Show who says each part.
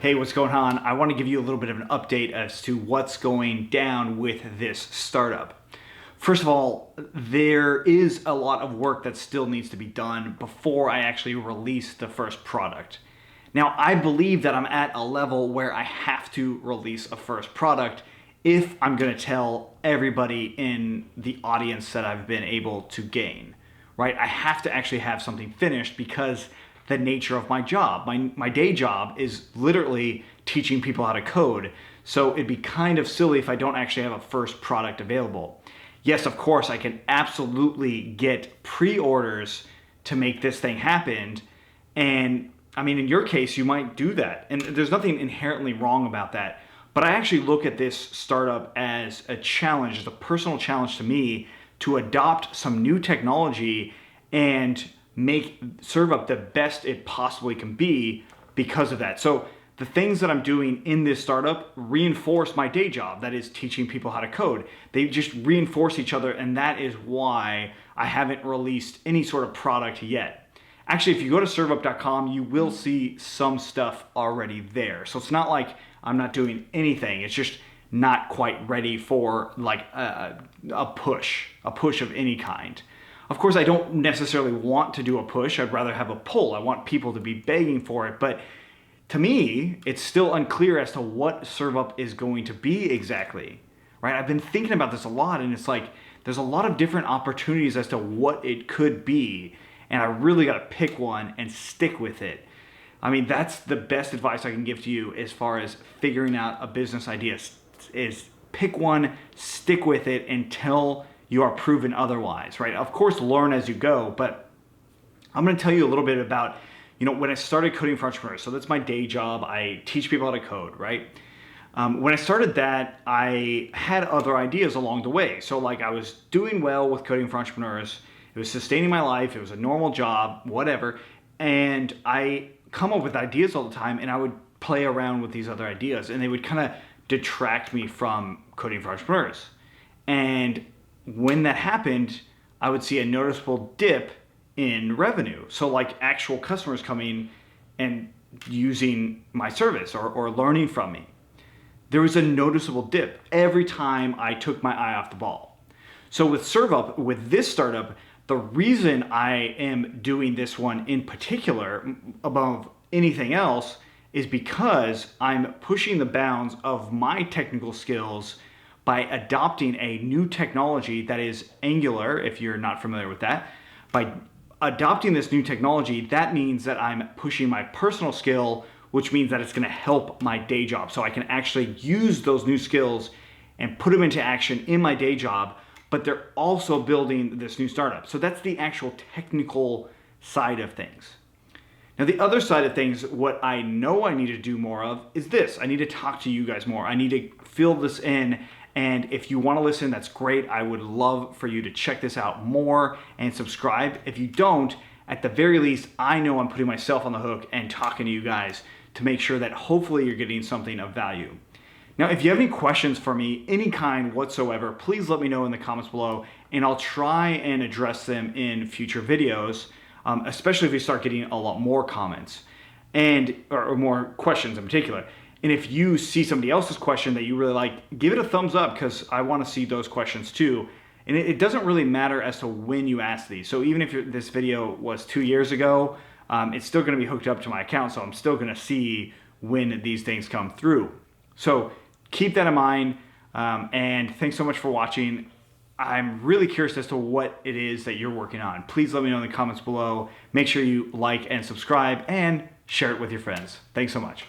Speaker 1: Hey, what's going on? I want to give you a little bit of an update as to what's going down with this startup. First of all, there is a lot of work that still needs to be done before I actually release the first product. Now, I believe that I'm at a level where I have to release a first product if I'm going to tell everybody in the audience that I've been able to gain, right? I have to actually have something finished because the nature of my job. My day job is literally teaching people how to code. So it'd be kind of silly if I don't actually have a first product available. Yes, of course, I can absolutely get pre-orders to make this thing happen. And I mean, in your case, you might do that. And there's nothing inherently wrong about that. But I actually look at this startup as a challenge, as a personal challenge to me to adopt some new technology and make ServeUp the best it possibly can be because of that. So the things that I'm doing in this startup reinforce my day job, that is teaching people how to code. They just reinforce each other, and that is why I haven't released any sort of product yet. Actually, if you go to serveup.com, you will see some stuff already there. So it's not like I'm not doing anything. It's just not quite ready for like a push of any kind. Of course, I don't necessarily want to do a push. I'd rather have a pull. I want people to be begging for it. But to me, it's still unclear as to what ServeUp is going to be exactly, right? I've been thinking about this a lot, and it's like there's a lot of different opportunities as to what it could be, and I really got to pick one and stick with it. I mean, that's the best advice I can give to you as far as figuring out a business idea is pick one, stick with it until you are proven otherwise, right? Of course, learn as you go, but I'm gonna tell you a little bit about, when I started coding for entrepreneurs. So that's my day job. I teach people how to code, right? When I started that, I had other ideas along the way. So like I was doing well with coding for entrepreneurs. It was sustaining my life. It was a normal job, whatever. And I come up with ideas all the time, and I would play around with these other ideas, and they would kind of detract me from coding for entrepreneurs. And when that happened, I would see a noticeable dip in revenue. So like actual customers coming and using my service or learning from me. There was a noticeable dip every time I took my eye off the ball. So with ServeUp, with this startup, the reason I am doing this one in particular above anything else is because I'm pushing the bounds of my technical skills by adopting a new technology that is Angular, if you're not familiar with that. By adopting this new technology, that means that I'm pushing my personal skill, which means that it's gonna help my day job. So I can actually use those new skills and put them into action in my day job, but they're also building this new startup. So that's the actual technical side of things. Now, the other side of things, what I know I need to do more of is this. I need to talk to you guys more. I need to fill this in. And if you want to listen, that's great. I would love for you to check this out more and subscribe. If you don't, at the very least, I know I'm putting myself on the hook and talking to you guys to make sure that hopefully you're getting something of value. Now, if you have any questions for me, any kind whatsoever, please let me know in the comments below, and I'll try and address them in future videos, especially if we start getting a lot more comments or more questions in particular. And if you see somebody else's question that you really like, give it a thumbs up because I want to see those questions too. And it doesn't really matter as to when you ask these. So even if this video was 2 years ago, it's still going to be hooked up to my account. So I'm still going to see when these things come through. So keep that in mind. And thanks so much for watching. I'm really curious as to what it is that you're working on. Please let me know in the comments below. Make sure you like and subscribe and share it with your friends. Thanks so much.